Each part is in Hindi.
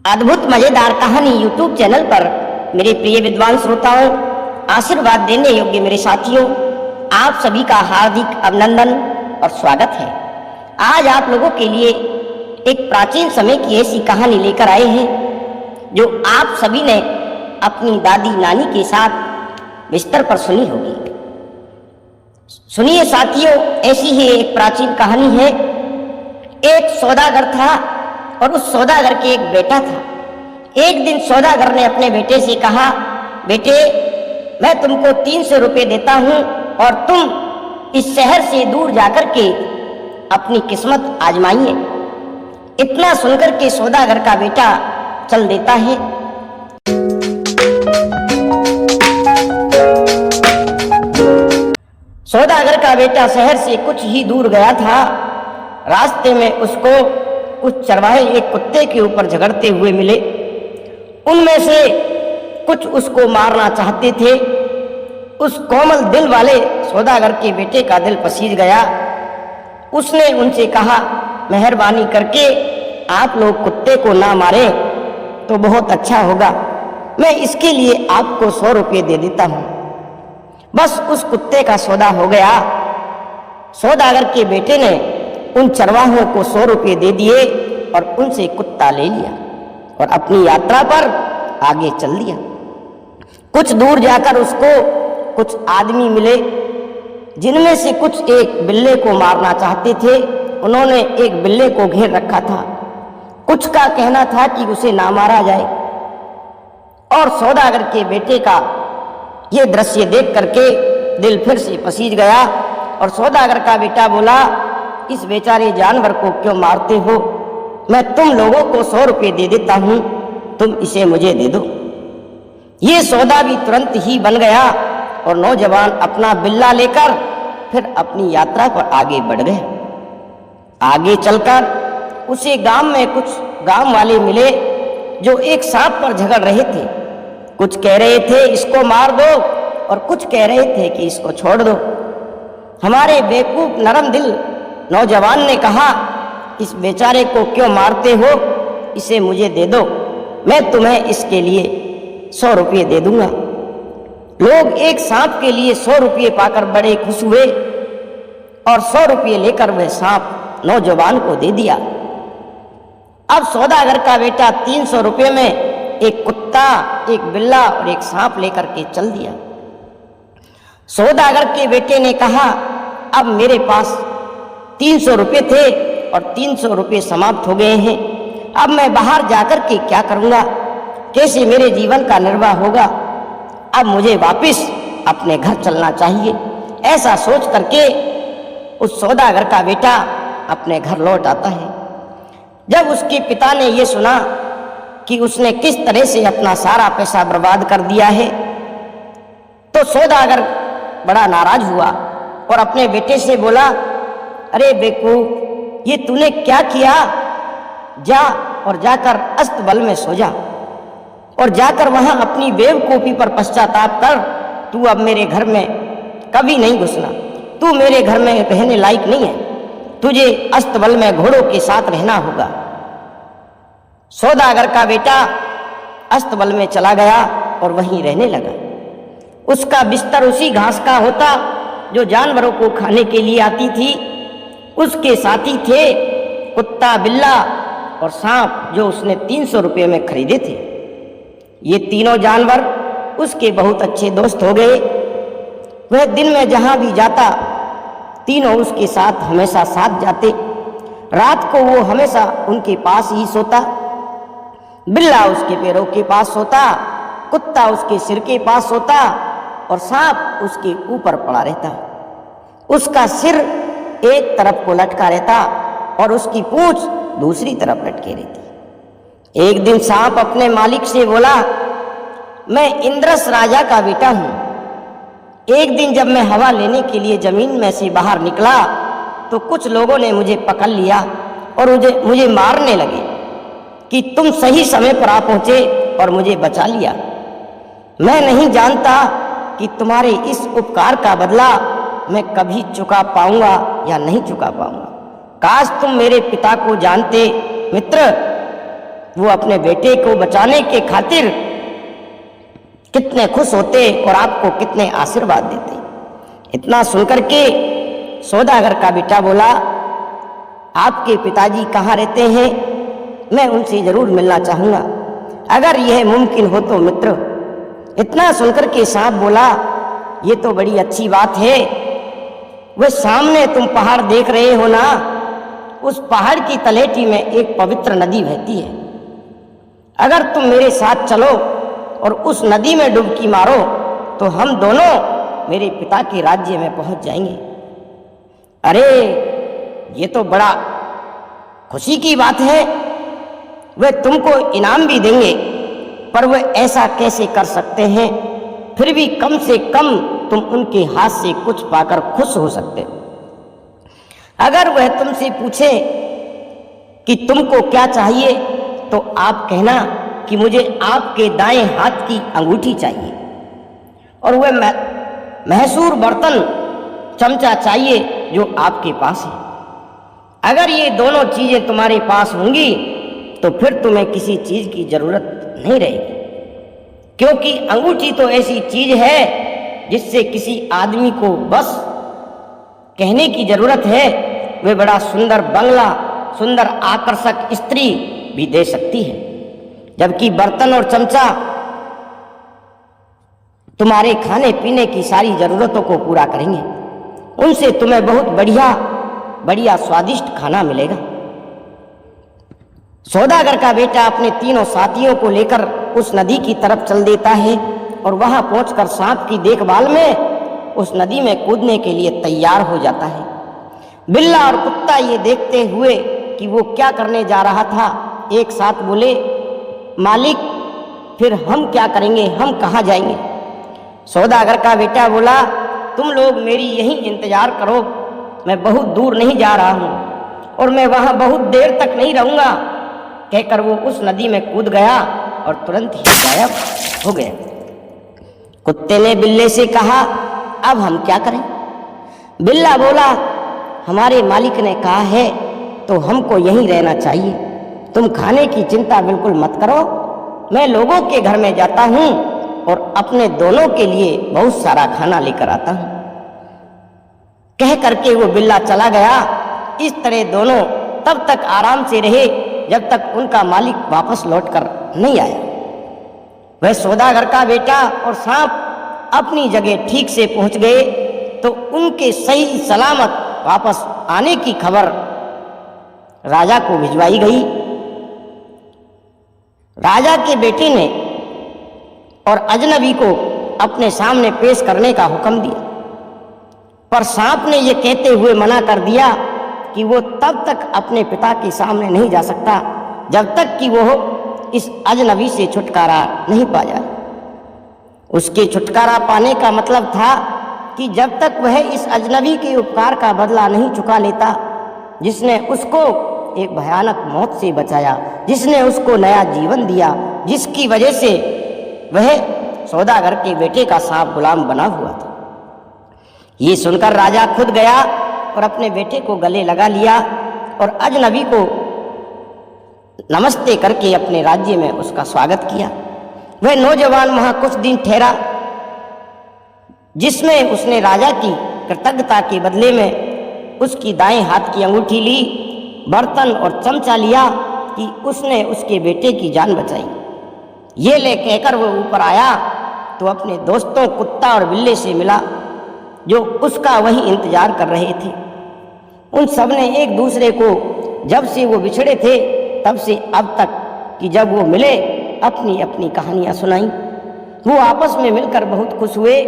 अद्भुत मजेदार कहानी यूट्यूब चैनल पर मेरे प्रिय विद्वान श्रोताओं, आशीर्वाद देने योग्य मेरे साथियों, आप सभी का हार्दिक अभिनंदन और स्वागत है। आज आप लोगों के लिए एक प्राचीन समय की ऐसी कहानी लेकर आए हैं जो आप सभी ने अपनी दादी नानी के साथ बिस्तर पर सुनी होगी। सुनिए साथियों, ऐसी ही एक प्राचीन कहानी है। एक सौदागर था और उस सौदागर के एक बेटा था। एक दिन सौदागर ने अपने बेटे से कहा, बेटे, मैं तुमको 300 रुपये देता हूं और तुम इस शहर से दूर जाकर के अपनी किस्मत आजमाइए। इतना सुनकर के सौदागर का बेटा चल देता है। सौदागर का बेटा शहर से कुछ ही दूर गया था। रास्ते में उसको कुछ चरवाहे एक कुत्ते के ऊपर झगड़ते हुए मिले। उनमें से कुछ उसको मारना चाहते थे। उस कोमल दिल वाले सौदागर के बेटे का दिल पसीज गया। उसने उनसे कहा, मेहरबानी करके आप लोग कुत्ते को ना मारें तो बहुत अच्छा होगा। मैं इसके लिए आपको 100 रुपये दे देता हूं। बस उस कुत्ते का सौदा हो गया। सौदागर के बेटे ने उन चरवाहों को 100 रुपये दे दिए और उनसे कुत्ता ले लिया और अपनी यात्रा पर आगे चल दिया। कुछ दूर जाकर उसको कुछ आदमी मिले, जिनमें से कुछ एक बिल्ले को मारना चाहते थे। उन्होंने एक बिल्ले को घेर रखा था। कुछ का कहना था कि उसे ना मारा जाए। और सौदागर के बेटे का ये दृश्य देख करके दिल फिर से पसीज गया और सौदागर का बेटा बोला, इस बेचारे जानवर को क्यों मारते हो? मैं तुम लोगों को 100 रुपये दे देता हूं, तुम इसे मुझे दे दो। ये सौदा भी तुरंत ही बन गया और नौजवान अपना बिल्ला लेकर फिर अपनी यात्रा पर आगे बढ़ गए। आगे चलकर उसे गांव में कुछ गांव वाले मिले जो एक सांप पर झगड़ रहे थे। कुछ कह रहे थे इसको मार दो और कुछ कह रहे थे कि इसको छोड़ दो। हमारे बेवकूफ नरम दिल नौजवान ने कहा, इस बेचारे को क्यों मारते हो? इसे मुझे दे दो, मैं तुम्हें इसके लिए 100 रुपये दे दूंगा। लोग एक सांप के लिए 100 रुपये पाकर बड़े खुश हुए और 100 रुपये लेकर वह सांप नौजवान को दे दिया। अब सौदागर का बेटा 300 रुपये में एक कुत्ता, एक बिल्ला और एक सांप लेकर के चल दिया। सौदागर के बेटे ने कहा, अब मेरे पास 300 रुपये थे और 300 रुपये समाप्त हो गए हैं। अब मैं बाहर जाकर के क्या करूंगा? कैसे मेरे जीवन का निर्वाह होगा? अब मुझे वापस अपने घर चलना चाहिए। ऐसा सोच करके उस सौदागर का बेटा अपने घर लौट आता है। जब उसके पिता ने यह सुना कि उसने किस तरह से अपना सारा पैसा बर्बाद कर दिया है, तो सौदागर बड़ा नाराज हुआ और अपने बेटे से बोला, अरे बेवकूफ, ये तूने क्या किया? जा और जाकर अस्तबल में सो जा और जाकर वहां अपनी बेवकूफी पर पश्चाताप कर। तू अब मेरे घर में कभी नहीं घुसना। तू मेरे घर में रहने लायक नहीं है। तुझे अस्तबल में घोड़ों के साथ रहना होगा। सौदागर का बेटा अस्तबल में चला गया और वहीं रहने लगा। उसका बिस्तर उसी घास का होता जो जानवरों को खाने के लिए आती थी। उसके साथी थे कुत्ता, बिल्ला और सांप, जो उसने 300 रुपये में खरीदे थे। ये तीनों जानवर उसके बहुत अच्छे दोस्त हो गए। वह दिन में जहां भी जाता, तीनों उसके साथ हमेशा साथ जाते। रात को वो हमेशा उनके पास ही सोता। बिल्ला उसके पैरों के पास सोता, कुत्ता उसके सिर के पास सोता और सांप उसके ऊपर पड़ा रहता। उसका सिर एक तरफ को लटका रहता और उसकी पूंछ दूसरी तरफ लटके रहती। एक दिन सांप अपने मालिक से बोला, मैं इंद्रस राजा का बेटा हूं। एक दिन जब मैं हवा लेने के लिए जमीन में से बाहर निकला तो कुछ लोगों ने मुझे पकड़ लिया और मुझे मारने लगे कि तुम सही समय पर आ पहुंचे और मुझे बचा लिया। मैं नहीं जानता कि तुम्हारे इस उपकार का बदला मैं कभी चुका पाऊंगा या नहीं चुका पाऊंगा। काश तुम मेरे पिता को जानते मित्र। वो अपने बेटे को बचाने के खातिर कितने खुश होते और आपको कितने आशीर्वाद देते। इतना सुनकर के सौदागर का बेटा बोला, आपके पिताजी कहाँ रहते हैं? मैं उनसे जरूर मिलना चाहूँगा, अगर यह मुमकिन हो तो मित्र। इतना सुनकर के सांप बोला, ये तो बड़ी अच्छी बात है। वह सामने तुम पहाड़ देख रहे हो ना, उस पहाड़ की तलहटी में एक पवित्र नदी बहती है। अगर तुम मेरे साथ चलो और उस नदी में डुबकी मारो तो हम दोनों मेरे पिता के राज्य में पहुंच जाएंगे। अरे ये तो बड़ा खुशी की बात है, वे तुमको इनाम भी देंगे, पर वे ऐसा कैसे कर सकते हैं? फिर भी कम से कम तुम उनके हाथ से कुछ पाकर खुश हो सकते हो। अगर वह तुमसे पूछे कि तुमको क्या चाहिए तो आप कहना कि मुझे आपके दाएं हाथ की अंगूठी चाहिए और वह महसूर बर्तन चमचा चाहिए जो आपके पास है। अगर ये दोनों चीजें तुम्हारे पास होंगी तो फिर तुम्हें किसी चीज की जरूरत नहीं रहेगी, क्योंकि अंगूठी तो ऐसी चीज है जिससे किसी आदमी को बस कहने की जरूरत है, वे बड़ा सुंदर बंगला, सुंदर आकर्षक स्त्री भी दे सकती है, जबकि बर्तन और चमचा तुम्हारे खाने पीने की सारी जरूरतों को पूरा करेंगे। उनसे तुम्हें बहुत बढ़िया बढ़िया स्वादिष्ट खाना मिलेगा। सौदागर का बेटा अपने तीनों साथियों को लेकर उस नदी की तरफ चल देता है और वहां पहुंचकर सांप की देखभाल में उस नदी में कूदने के लिए तैयार हो जाता है। बिल्ला और कुत्ता ये देखते हुए कि वो क्या करने जा रहा था, एक साथ बोले, मालिक फिर हम क्या करेंगे, हम कहाँ जाएंगे? सौदागर का बेटा बोला, तुम लोग मेरी यही इंतजार करो, मैं बहुत दूर नहीं जा रहा हूँ और मैं वहाँ बहुत देर तक नहीं रहूँगा। कहकर वो उस नदी में कूद गया और तुरंत ही गायब हो गया। कुत्ते ने बिल्ले से कहा, अब हम क्या करें? बिल्ला बोला, हमारे मालिक ने कहा है तो हमको यहीं रहना चाहिए, तुम खाने की चिंता बिल्कुल मत करो, मैं लोगों के घर में जाता हूँ और अपने दोनों के लिए बहुत सारा खाना लेकर आता हूँ। कह करके वो बिल्ला चला गया। इस तरह दोनों तब तक आराम से रहे जब तक उनका मालिक वापस लौटकर नहीं आया। वह सौदागर का बेटा और सांप अपनी जगह ठीक से पहुंच गए तो उनके सही सलामत वापस आने की खबर राजा को भिजवाई गई। राजा के बेटे ने और अजनबी को अपने सामने पेश करने का हुक्म दिया, पर सांप ने यह कहते हुए मना कर दिया कि वो तब तक अपने पिता के सामने नहीं जा सकता जब तक कि वो इस अजनबी से छुटकारा नहीं पा जाए। उसके छुटकारा पाने का मतलब था कि जब तक वह इस अजनबी के उपकार का बदला नहीं चुका लेता, जिसने उसको एक भयानक मौत से बचाया, जिसने उसको नया जीवन दिया, जिसकी वजह से वह सौदागर के बेटे का सांप गुलाम बना हुआ था। ये सुनकर राजा खुद गया और अपने बेटे को गले लगा लिया और अजनबी को नमस्ते करके अपने राज्य में उसका स्वागत किया। वह नौजवान वहां कुछ दिन ठहरा, जिसमें उसने राजा की कृतज्ञता के बदले में उसकी दाएं हाथ की अंगूठी ली, बर्तन और चमचा लिया कि उसने उसके बेटे की जान बचाई। ये ले कहकर वो ऊपर आया तो अपने दोस्तों कुत्ता और बिल्ले से मिला जो उसका वही इंतजार कर रहे थे। उन सब ने एक दूसरे को जब से वो बिछड़े थे तब से अब तक कि जब वो मिले अपनी अपनी कहानियां सुनाई। वो आपस में मिलकर बहुत खुश हुए।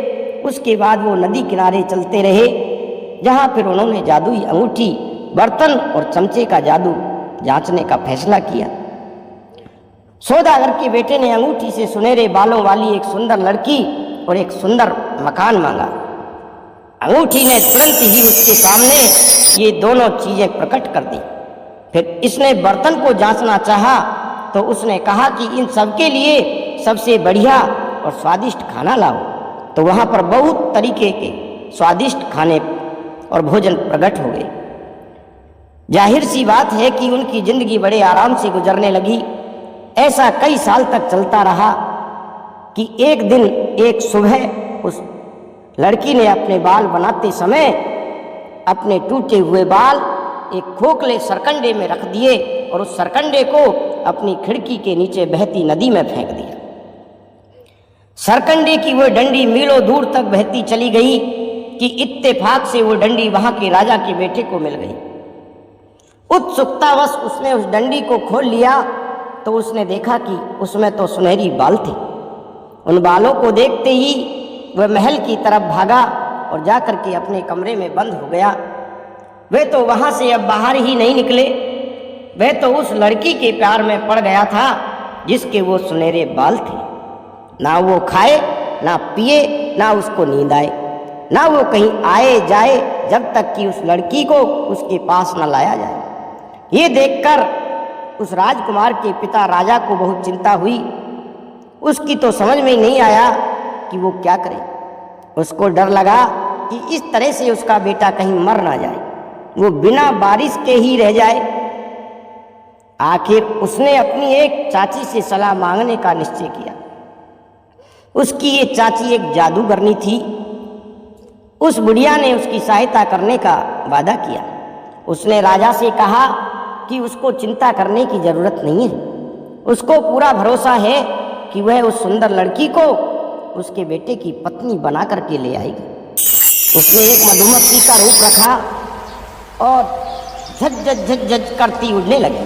उसके बाद वो नदी किनारे चलते रहे, जहाँ फिर उन्होंने जादुई अंगूठी, बर्तन और चमचे का जादू जांचने का फैसला किया। सौदागर के बेटे ने अंगूठी से सुनहरे बालों वाली एक सुंदर लड़की और एक सुंदर मकान मांगा। अंगूठी ने तुरंत ही उसके सामने ये दोनों चीजें प्रकट कर दी। फिर इसने बर्तन को जांचना चाहा तो उसने कहा कि इन सबके लिए सबसे बढ़िया और स्वादिष्ट खाना लाओ। तो वहाँ पर बहुत तरीके के स्वादिष्ट खाने और भोजन प्रकट हो गए। जाहिर सी बात है कि उनकी जिंदगी बड़े आराम से गुजरने लगी। ऐसा कई साल तक चलता रहा कि एक दिन एक सुबह उस लड़की ने अपने बाल बनाते समय अपने टूटे हुए बाल एक खोखले सरकंडे में रख दिए और उस सरकंडे को अपनी खिड़की के नीचे बहती नदी में फेंक दिया। सरकंडे की वो डंडी मीलों दूर तक बहती चली गई कि इत्तेफाक से वो डंडी वहां के राजा के बेटे को मिल गई। उत्सुकतावश उसने उस डंडी को खोल लिया तो उसने देखा कि उसमें तो सुनहरी बाल थे। उन बालों को देखते ही वह महल की तरफ भागा और जाकर के अपने कमरे में बंद हो गया। वह तो वहां से अब बाहर ही नहीं निकले। वह तो उस लड़की के प्यार में पड़ गया था जिसके वो सुनहरे बाल थे। ना वो खाए, ना पिए, ना उसको नींद आए, ना वो कहीं आए जाए जब तक कि उस लड़की को उसके पास न लाया जाए। ये देखकर उस राजकुमार के पिता राजा को बहुत चिंता हुई। उसकी तो समझ में ही नहीं आया कि वो क्या करे। उसको डर लगा कि इस तरह से उसका बेटा कहीं मर ना जाए, वो बिना बारिश के ही रह जाए। आखिर उसने अपनी एक चाची से सलाह मांगने का निश्चय किया। उसकी ये चाची एक जादूगरनी थी। उस बुढ़िया ने उसकी सहायता करने का वादा किया। उसने राजा से कहा कि उसको चिंता करने की जरूरत नहीं है, उसको पूरा भरोसा है कि वह उस सुंदर लड़की को उसके बेटे की पत्नी बना करके ले आएगी। उसने एक मधुमक्खी का रूप रखा और झट करती उड़ने लगी।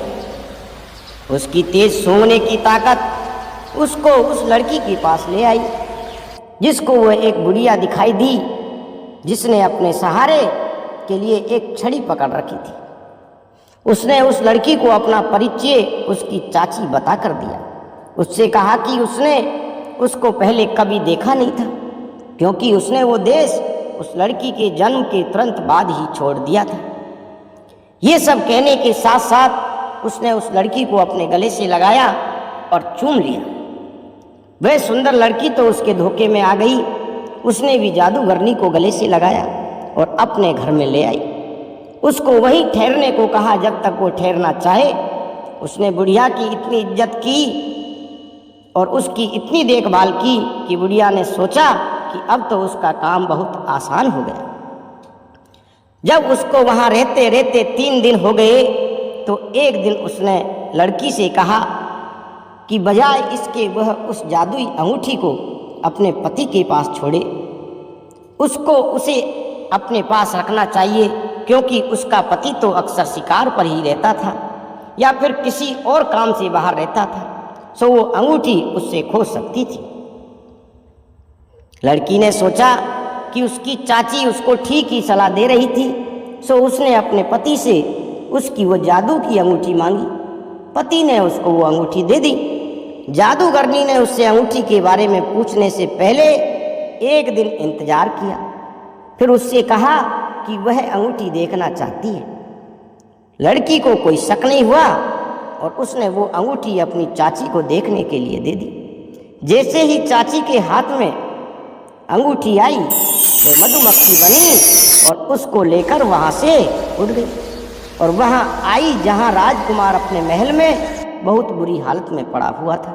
उसकी तेज सूंघने की ताकत उसको उस लड़की के पास ले आई जिसको वह एक बुढ़िया दिखाई दी, जिसने अपने सहारे के लिए एक छड़ी पकड़ रखी थी। उसने उस लड़की को अपना परिचय उसकी चाची बताकर दिया। उससे कहा कि उसने उसको पहले कभी देखा नहीं था, क्योंकि उसने वो देश उस लड़की के जन्म के तुरंत बाद ही छोड़ दिया था। ये सब कहने के साथ साथ उसने उस लड़की को अपने गले से लगाया और चूम लिया। वह सुंदर लड़की तो उसके धोखे में आ गई। उसने भी जादूगरनी को गले से लगाया और अपने घर में ले आई। उसको वहीं ठहरने को कहा जब तक वो ठहरना चाहे। उसने बुढ़िया की इतनी इज्जत की और उसकी इतनी देखभाल की कि बुढ़िया ने सोचा कि अब तो उसका काम बहुत आसान हो गया। जब उसको वहाँ रहते रहते 3 दिन हो गए तो एक दिन उसने लड़की से कहा कि बजाय इसके वह उस जादुई अंगूठी को अपने पति के पास छोड़े, उसको उसे अपने पास रखना चाहिए, क्योंकि उसका पति तो अक्सर शिकार पर ही रहता था या फिर किसी और काम से बाहर रहता था, सो वो अंगूठी उससे खो सकती थी। लड़की ने सोचा कि उसकी चाची उसको ठीक ही सलाह दे रही थी, सो उसने अपने पति से उसकी वो जादू की अंगूठी मांगी। पति ने उसको वो अंगूठी दे दी। जादूगरनी ने उससे अंगूठी के बारे में पूछने से पहले एक दिन इंतजार किया, फिर उससे कहा कि वह अंगूठी देखना चाहती है। लड़की को कोई शक नहीं हुआ और उसने वो अंगूठी अपनी चाची को देखने के लिए दे दी। जैसे ही चाची के हाथ में अंगूठी आई, वो मधुमक्खी बनी और उसको लेकर वहाँ से उड़ गई और वहाँ आई जहाँ राजकुमार अपने महल में बहुत बुरी हालत में पड़ा हुआ था।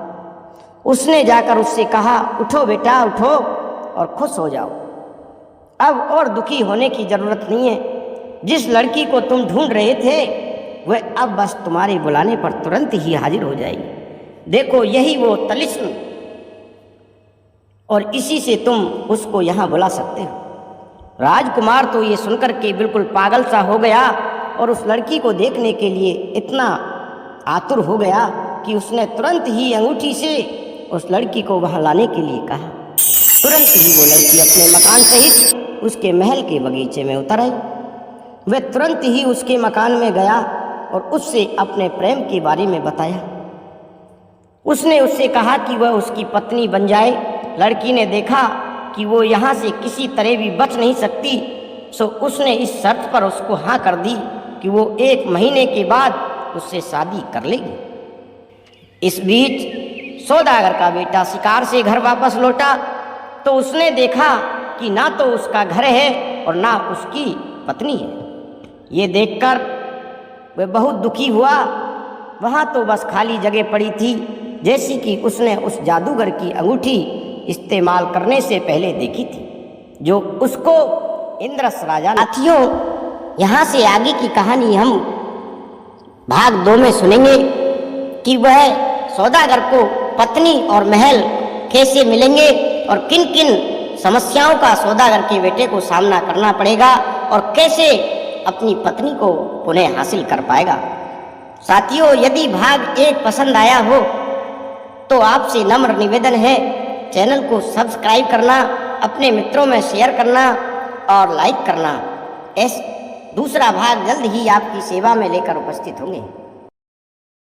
उसने जाकर उससे कहा, उठो बेटा उठो और खुश हो जाओ, अब और दुखी होने की जरूरत नहीं है। जिस लड़की को तुम ढूंढ रहे थे वह अब बस तुम्हारे बुलाने पर तुरंत ही हाजिर हो जाएगी। देखो यही वो तलिस्म और इसी से तुम उसको यहाँ बुला सकते हो। राजकुमार तो ये सुनकर के बिल्कुल पागल सा हो गया और उस लड़की को देखने के लिए इतना आतुर हो गया कि उसने तुरंत ही अंगूठी से उस लड़की को वहाँ लाने के लिए कहा। तुरंत ही वो लड़की अपने मकान सहित उसके महल के बगीचे में उतर आई। वह तुरंत ही उसके मकान में गया और उससे अपने प्रेम के बारे में बताया। उसने उससे कहा कि वह उसकी पत्नी बन जाए। लड़की ने देखा कि वो यहाँ से किसी तरह भी बच नहीं सकती, सो उसने इस शर्त पर उसको हाँ कर दी कि वो 1 महीने के बाद उससे शादी कर लेगी। इस बीच सौदागर का बेटा शिकार से घर वापस लौटा तो उसने देखा कि ना तो उसका घर है और ना उसकी पत्नी है। ये देखकर वह बहुत दुखी हुआ। वहाँ तो बस खाली जगह पड़ी थी जैसी कि उसने उस जादूगर की अंगूठी इस्तेमाल करने से पहले देखी थी, जो उसको इंद्रस राजा ने। साथियों, यहाँ से आगे की कहानी हम भाग 2 में सुनेंगे कि वह सौदागर को पत्नी और महल कैसे मिलेंगे और किन किन समस्याओं का सौदागर के बेटे को सामना करना पड़ेगा और कैसे अपनी पत्नी को पुनः हासिल कर पाएगा। साथियों, यदि भाग 1 पसंद आया हो तो आपसे नम्र निवेदन है, चैनल को सब्सक्राइब करना, अपने मित्रों में शेयर करना और लाइक करना। दूसरा भाग जल्द ही आपकी सेवा में लेकर उपस्थित होंगे।